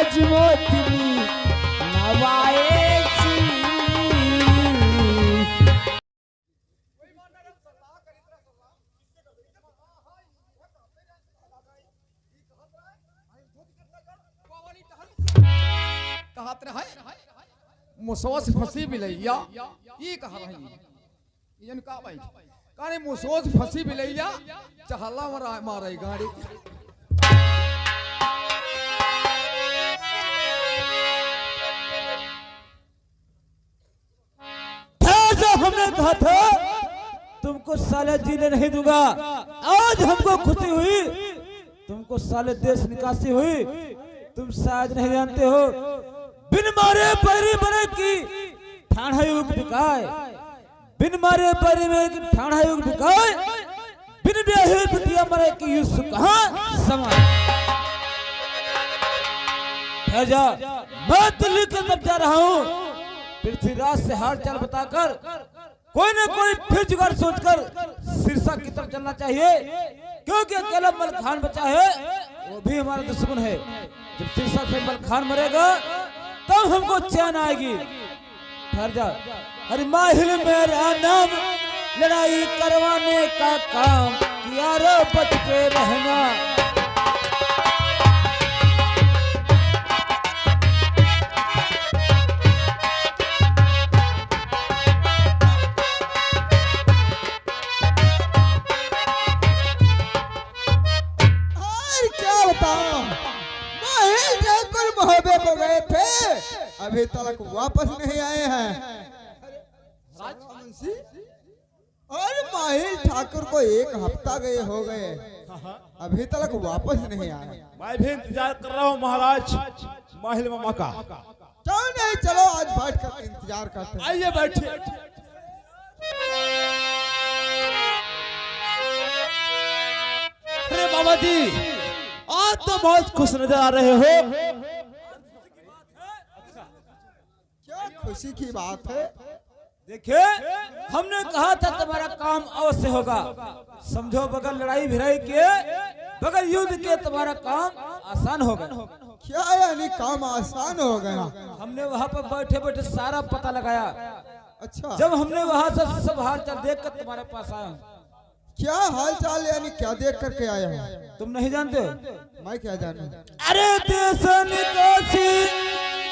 आज मोती नवाए मुसोस फंसी बिलैया ये कहा भाई यन का भाई काने मुसोस फंसी बिलैया चहला मारे गाड़ी जो हमने कहा था तुमको साले जीने नहीं दूंगा। आज हमको खुशी हुई, तुमको साले देश निकासी हुई। तुम शायद नहीं जानते हो, बिन मारे पैरी बने की ठाणा युग बिकाए, बिन मारे पैरी बने की ठाणा युग बिकाए, बिन ब्याहे बिटिया मरे की युग कहां समाए। जा मैं दिल्ली के तब जा रहा हूँ। पृथ्वीराज से हाल चाल बताकर कोई न कोई फिर जुगाड़ सोचकर सिरसा की तरफ चलना चाहिए, क्योंकि अकेला मलखान बचा है, वो भी हमारा दुश्मन है। जब सिरसा से मलखान मरेगा तब हमको चैन आएगी। ठहर जा। अरे माहिल मेरा नाम, लड़ाई करवाने का काम किया रो बच के रहना। गए थे, अभी तक वापस नहीं आए हैं। और माहिल ठाकुर को एक हफ्ता गए हो गए, अभी तक वापस नहीं आए। मैं भी इंतजार कर रहा हूँ महाराज माहिल मामा का। क्यों नहीं, चलो आज बैठ कर इंतजार करते हैं। आइए बैठिए। अरे बाबा जी, आज तो बहुत खुश नजर आ रहे हो। खुशी की बात है। देखिए, हमने कहा था तुम्हारा काम अवश्य होगा। समझो, बगैर लड़ाई भिड़ाई के, बगैर युद्ध के तुम्हारा काम आसान होगा। क्या यानी काम आसान हो गया? हमने वहाँ पर बैठे बैठे सारा पता लगाया। अच्छा, जब हमने वहाँ से सब हाल चाल देख कर तुम्हारे पास आया। क्या हाल चाल यानी क्या देख करके आया है? तुम नहीं जानते? मैं क्या जानूं? अरे देशन काशी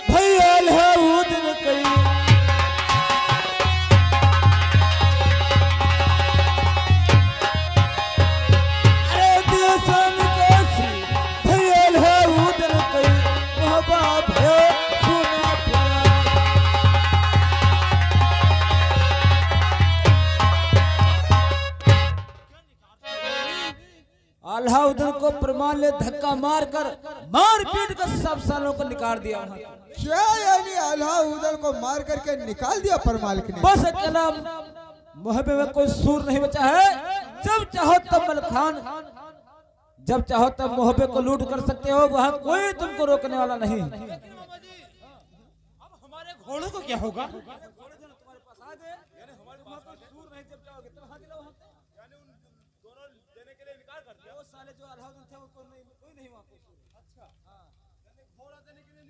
भैया है वो दिन कई, अरे देशन काशी भैया है वो दिन कई, मोहब्बा भयो सुना प्यार। अलाउद्दीन को प्रमाण ले धक्का मारकर मार पीट कर सब सालों को निकाल दिया। क्या यानी अलाउद्दीन को मार करके निकाल दिया परमालिक ने? बस अकेला मुहब्बे में कोई सूर नहीं बचा है। जब चाहो तब मलखान, जब चाहो तब मुहब्बे को लूट कर सकते हो, वहाँ कोई तुमको रोकने वाला नहीं। अब हमारे घोड़ों को क्या होगा?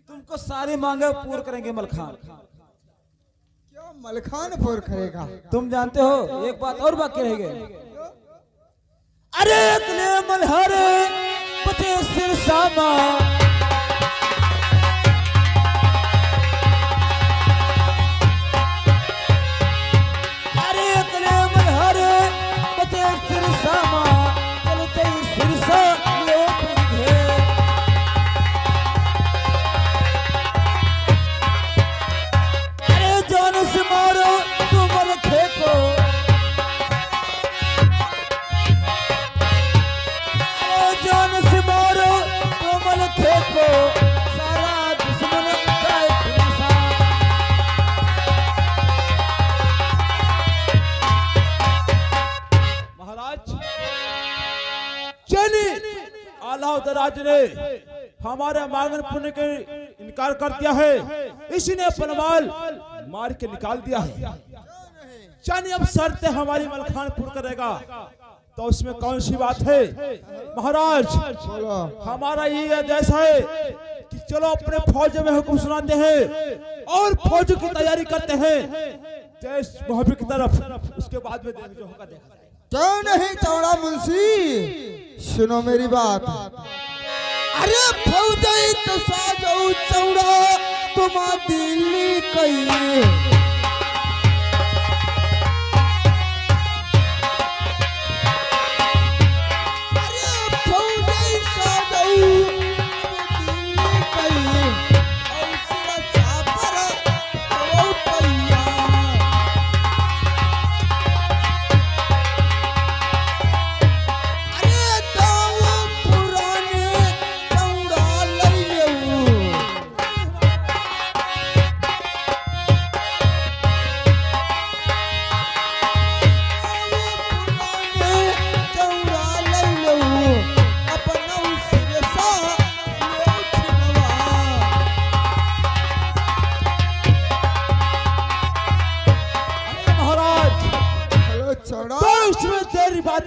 तुमको सारी मांगे पूर्ण करेंगे मलखान। क्या मलखान पूर्ण करेगा? तुम जानते हो, एक बात और बाकी रह गई। अरे अगले मल्हारे पते सिर सामा, अरे अगले मल्हारे पते सिर सामा, चलते सिर सा मारो तुम खेको, जान से मारो तुम खेको, सारा दुश्मन जाए निशान। महाराज चलिए, अलाउद्दीन राज ने हमारे मांगन पुण्य के इनकार कर दिया है। इसी ने परमाल मार के निकाल दिया है। चाहे अब शर्त हमारी मलखान पूर्ण करेगा तो उसमें कौन सी बात है? महाराज, हमारा ये आदेश है कि चलो अपने फौज में हुक्म सुनाते हैं और फौज की तैयारी करते हैं देश मोहब्बत की तरफ, उसके बाद में जो होगा देखा जाएगा। क्यों नहीं चौड़ा मुंशी, सुनो मेरी बात। अरे फौजी तो साजो चौड़ा तुम दिल्ली कही,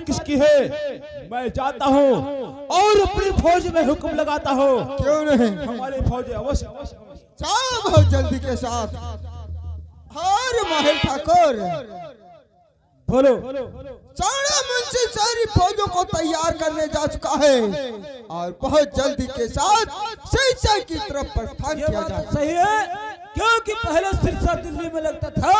किसकी है? मैं जाता हूँ और अपनी फौज में हुक्म लगाता हूँ। क्यों नहीं? हमारी फौज अवश्य जाओ बहुत जल्दी के साथ। हर माहिल ठाकुर बोलो। चौड़ा मुंशी सारी फौजों को तैयार करने जा चुका है और बहुत जल्दी के साथ सिरसा की तरफ प्रस्थान किया जाए। सही है, क्योंकि पहले सिरसा दिल्ली में लगता था,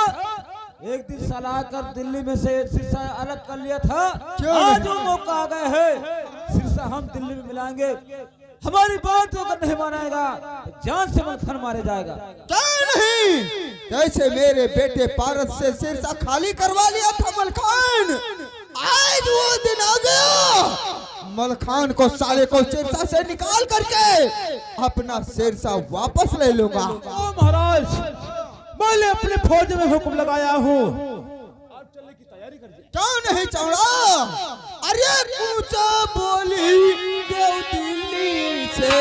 एक दिन सलाह कर दिल्ली में से सिरसा अलग कर लिया था। आज वो मौका आ गया है, सिरसा हम दिल्ली में मिलाएंगे। हमारी बात अगर नहीं मानेगा तो जान से मलखान मारे जाएगा। क्या नहीं? कैसे मेरे बेटे पारस से सिरसा खाली करवा लिया था मलखान, आज वो दिन आ गया। मलखान को साले को सिरसा से निकाल करके अपना सिरसा वापस ले लूंगा। ओ महाराज, मैंने अपने फौज में हुक्म लगाया हूँ, आप चलने की तैयारी कर दिया। क्यों नहीं चौड़ा? अरे कूचा बोली देव दिल्ली से,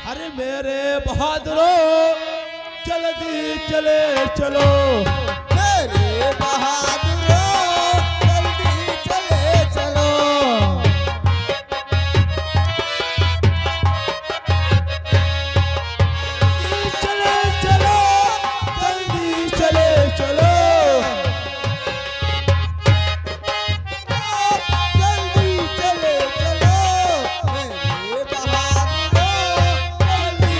अरे मेरे बहादुरों, जल्दी चले चलो। मेरे बहादुरों जल्दी चले चलो। चले चलो, जल्दी चले चलो। जल्दी चले चलो मेरे बहादुरों जल्दी।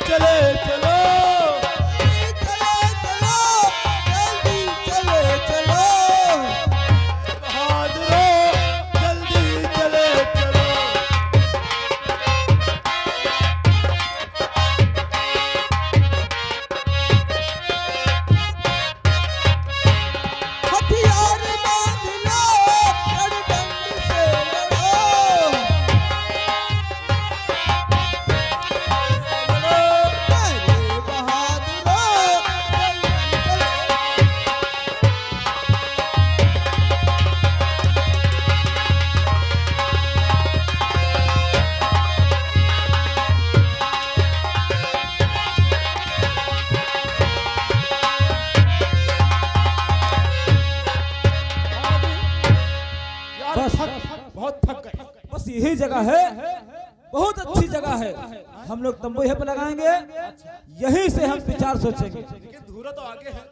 चले चलो, जल्दी चले चलो। बहादुरों, जल्दी चले चलो। हथियार बांध लो, रणभंग से लड़ो। जगह है, बहुत अच्छी जगह है। हम लोग तंबू यहीं पर लगाएंगे, यहीं से हम विचार सोचेंगे। लेकिन धूरा तो आगे है।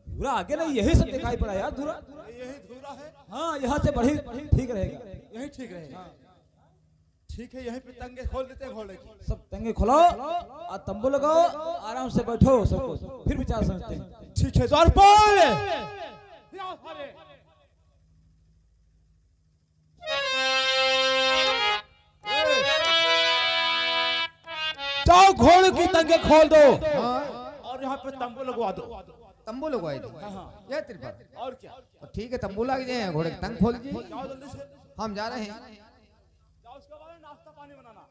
धूरा आगे नहीं, यही सब दिखाई पड़ा यार धूरा। यही धूरा है। हाँ, यहाँ से बढ़ी ठीक रहेगा। यही ठीक रहेगा। ठीक है, यहीं पे तंगे खोल देते हैं घोड़े की। सब तंगे खोलो और तंबू लगाओ, आराम से बैठो सबको, फिर विचार समझते हैं। ठीक है, द्वारपाल जाओ, घोड़े की तंगे खोल दो और यहाँ पे तंबू लगवा दो। तंबू लगवाई दो। हाँ। ये तेरी बात। और क्या, ठीक है, तंबू लग जाए, घोड़े की तंग खोल दी। जाओ जल्दी से, हम जा रहे हैं। जाओ, उसके बाद नाश्ता पानी बनाना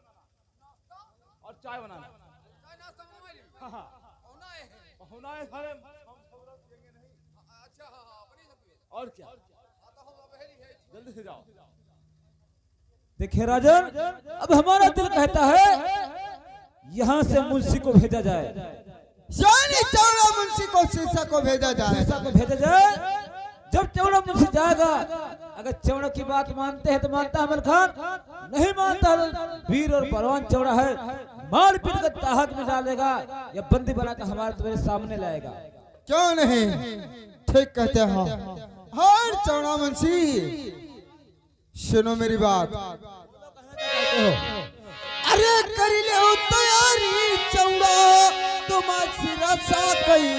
और चाय बनाना। हाँ हाँ, होना है सारे। और क्या, जल्दी से जाओ। देखिए राजन, अब हमारा दिल कहता है यहाँ से मुंशी को भेजा जाए, यानी चौड़ा मुंशी को सिरसा को भेजा जाए। सिरसा को भेजा जाए। जब चौड़ा मुंशी जाएगा, अगर चौड़ा की बात मानते हैं तो मानता अमल खान, नहीं मानता तो वीर और परवान चौड़ा है, मार पीट कर ताहत में डालेगा या बंदी बनाकर हमारे तुम्हारे सामने लाएगा। क्यों नहीं, ठीक कहते हो। हर चौड़ा मुंशी, सुनो मेरी बात। अरे कर ले तैयारी चौड़ा, तुम सिरसा कही।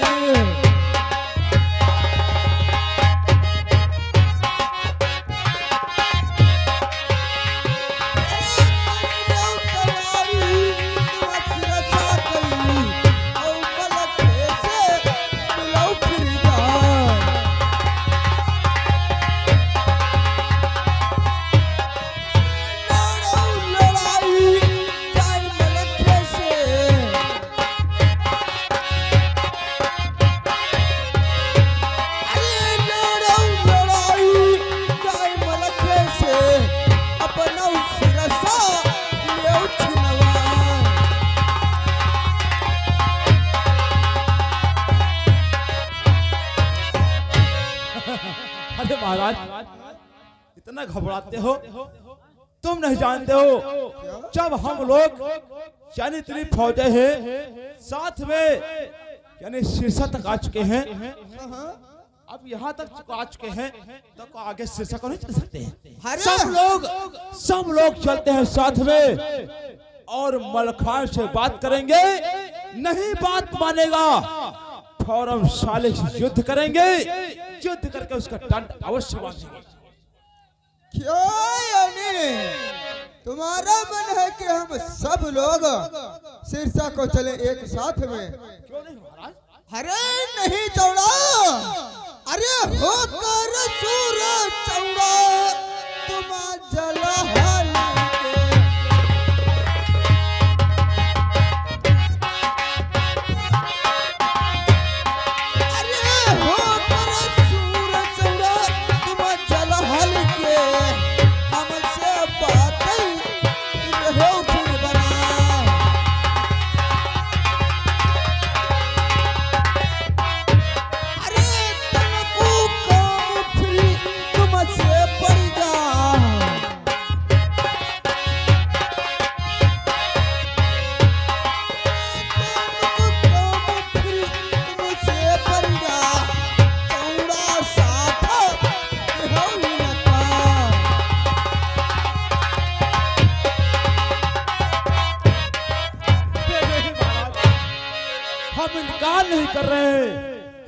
महाराज, इतना घबराते हो, तुम नहीं जानते हो जब हम लोग यानी इतनी फौजें हैं साथ में, यानी सिरसा तक आ चुके हैं, अब यहाँ तक आ चुके हैं तो आगे सिरसा को नहीं चल सकते हैं। सब लोग चलते हैं साथ में और मलखान से बात करेंगे, नहीं बात मानेगा फौरन साले से युद्ध करेंगे, युद्ध करके उसका दंड अवश्य मांगेंगे। क्यों यानी तुम्हारा मन है कि हम सब लोग सिरसा को चले एक साथ में? क्यों नहीं महाराज? अरे नहीं चौड़ा, अरे होकर सूरज चौड़ा तुम जला नहीं कर रहे,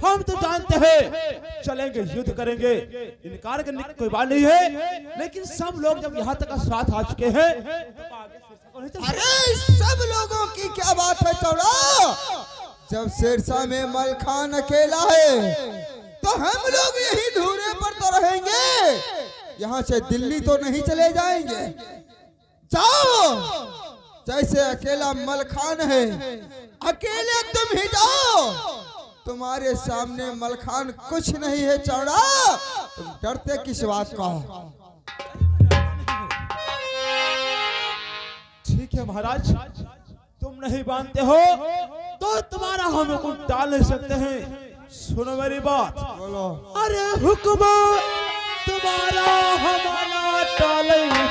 हम तो जानते हैं चलेंगे, युद्ध करेंगे, इनकार करने की कोई बात नहीं है, लेकिन सब लोग जब यहाँ तक साथ आ चुके हैं तो आगे सिरसा को नहीं चल सकते। अरे सब लोगों की क्या बात है चौड़ा, जब सिरसा में मलखान अकेला है तो हम लोग यही धूरे पर तो रहेंगे, यहाँ से दिल्ली तो नहीं चले जाएंगे। जाओ, जैसे अकेला मलखान है अकेले तुम ही जाओ, तुम्हारे सामने मलखान कुछ नहीं है चौड़ा, तुम डरते किस बात का? ठीक है महाराज, तुम नहीं मानते हो तो तुम्हारा हम हुक्म टाल नहीं सकते हैं। सुनो मेरी बात, बोलो। अरे हुक्म तुम्हारा हमारा टालेंगे।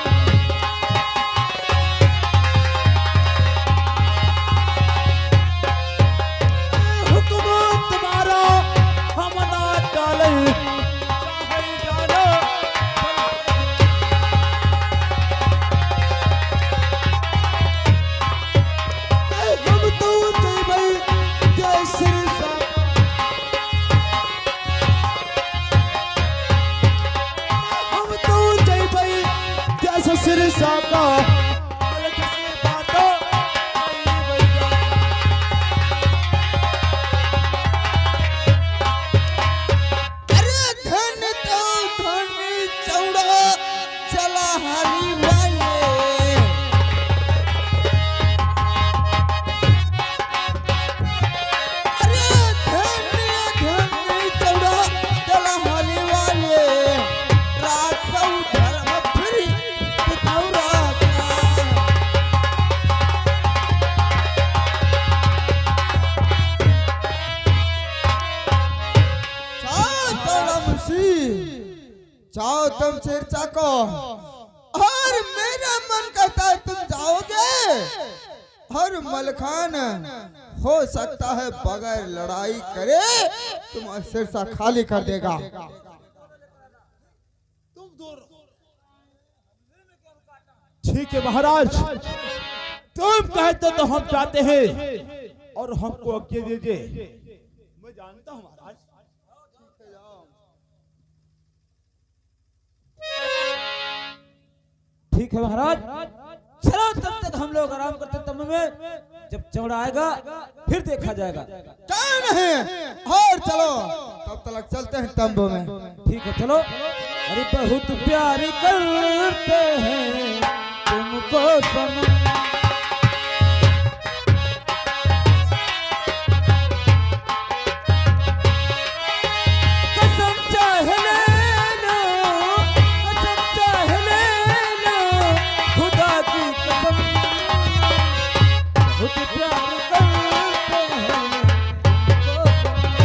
को, और मेरा मन कहता है तुम जाओगे, और मलखान हो सकता है बगैर लड़ाई करे तुम्हारा सिरसा खाली कर देगा। ठीक है महाराज, तुम कहते तो हम जाते हैं, और हमको आज्ञा दीजिए। मैं जानता हूँ महाराज। ठीक है महाराज, चलो तब तक हम लोग आराम करते तंबू में, जब चौड़ा आएगा फिर देखा जाएगा। क्या नहीं, और चलो तब तक चलते हैं तंबू में। ठीक है चलो। अरे बहुत प्यार करते हैं तुमको सनम, कसम चाहे ले लो, कसम चाहे ले लो, खुदा की कसम, बहुत प्यार करते हैं तुमको सनम।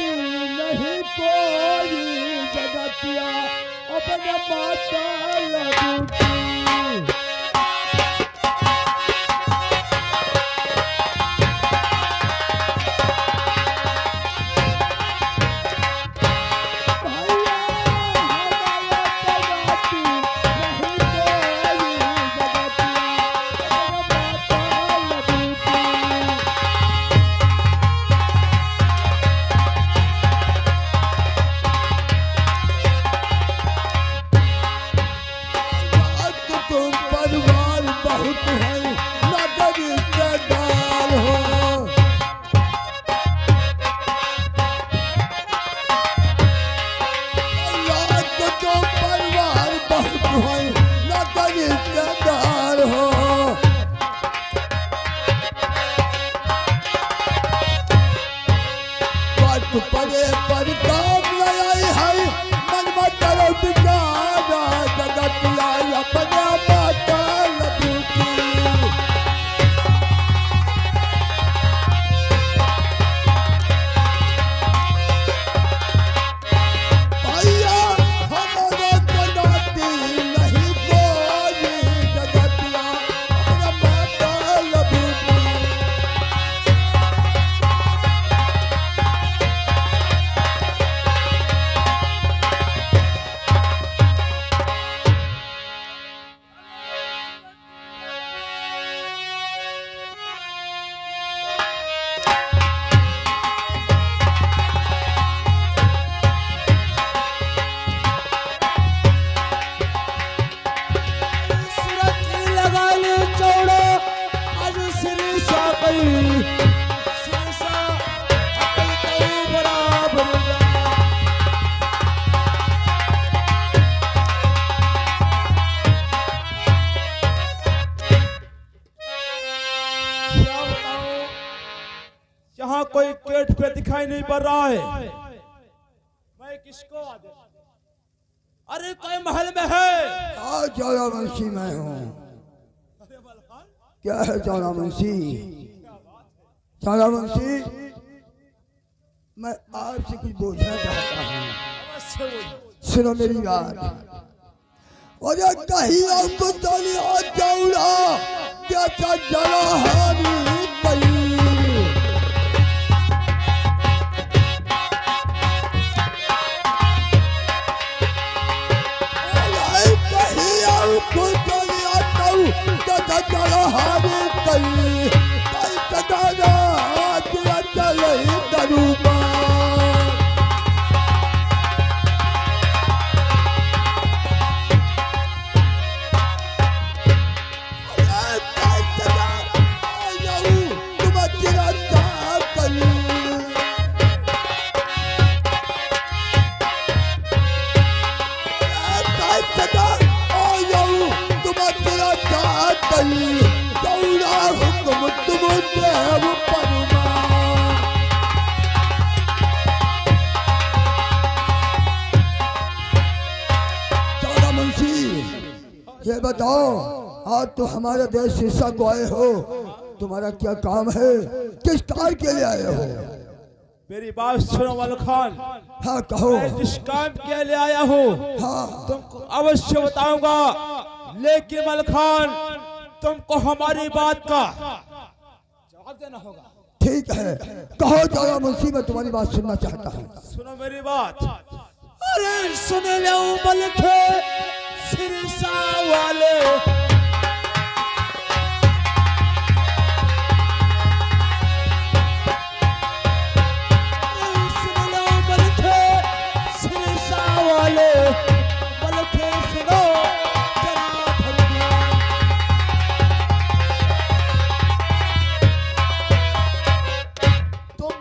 नहीं कोई जगतिया अपने माता लगती। यहाँ कोई गेट पे दिखाई नहीं पड़ रहा है, मैं किसको आदेश? अरे कोई महल में है? ज्वालामुखी मैं हूँ। क्या है ज्वालामुखी? ज्वालामुखी, मैं आपसे कुछ बोलना चाहता हूँ, सुनो मेरी बात। और कहीं आपको चौड़ा क्या जला हारी कहीं देव परमान। चौड़ा मुंशी ये बताओ, आज तो हमारे देश सिरसा को आए हो, तुम्हारा क्या काम है, किस कार्य के लिए आए हो? मेरी बात सुनो मलखान। हाँ कहो। मैं जिस काम के लिए आया हूँ हाँ तुमको अवश्य बताऊंगा, लेकिन मलखान तुमको हमारी बात का जवाब देना होगा। ठीक है, कहो चौड़ा मुंशी, मैं तुम्हारी बात सुनना चाहता हूँ। सुनो मेरी बात। अरे सुन लो मलखे सिरसा वाले,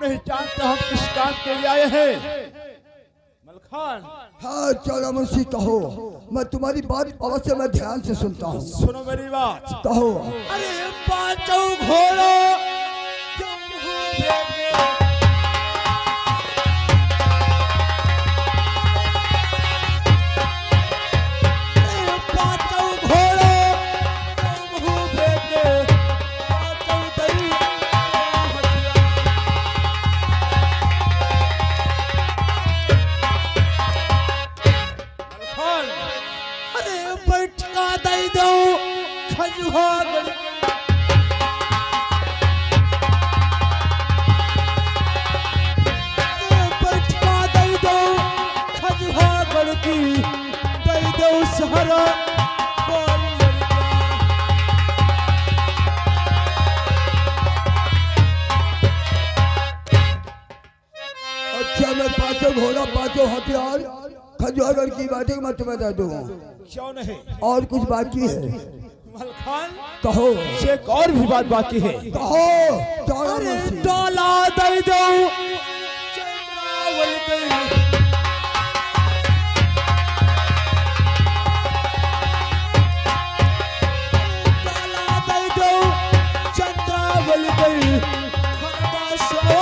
नहीं जानते हम किस काम के लिए आए हैं मलखान। हाँ चौड़ा मुंशी कहो, मैं तुम्हारी बात अवश्य मैं ध्यान से सुनता हूँ। सुनो मेरी बात। कहो। अरे पांचों घोड़ों अच्छा, मैं पांचों घोड़ा पांचों हथियार खजुआगढ़ की बातें मैं तुम्हें दे दूंगा। क्यों नहीं? और कुछ बाकी है? मलखान कहो। एक और भी बात बाकी है। कहो चौड़ा मुंशी। डोला दे दो चंद्रावल गई, डोला दे दो चंद्रावल गई, खरबा सो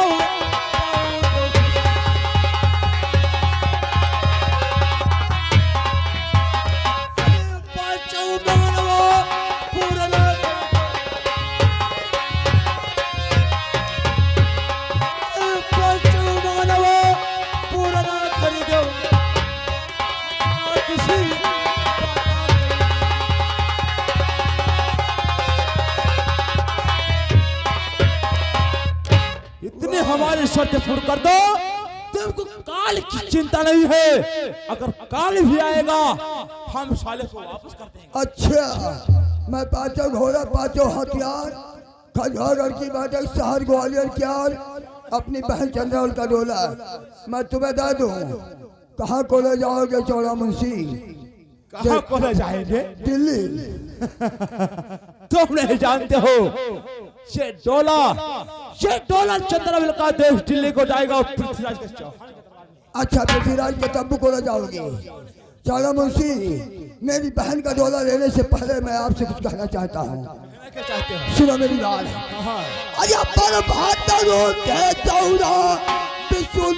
हमारी शर्त पूरी कर दो, तुमको काल की चिंता नहीं है। अगर काल भी आएगा हम साले को वापस कर देंगे। अच्छा, मैं पांचों घोड़ा पांचों हथियार खजुआगढ़ की बातें शहर ग्वालियर क्यार अपनी बहन चंद्रावल का डोला मैं तुम्हें दे दूं। कहाँ को ले जाओगे चौड़ा मुंशी? कहाँ को ले जाएंगे? दिल्ली। तुम नहीं जानते हो ये डोला चंद्रावल का देश दिल्ली को जाएगा और पृथ्वीराज के चौहान। अच्छा, पृथ्वीराज के तब्बू को ले जाओगे? चौड़ा मुंशी, मेरी बहन का डोला लेने से पहले मैं आपसे कुछ कहना चाहता हूँ। क्या चाहते हो? सुनो मेरी बात। अरे पर भाता रोते चौड़ा विष्णु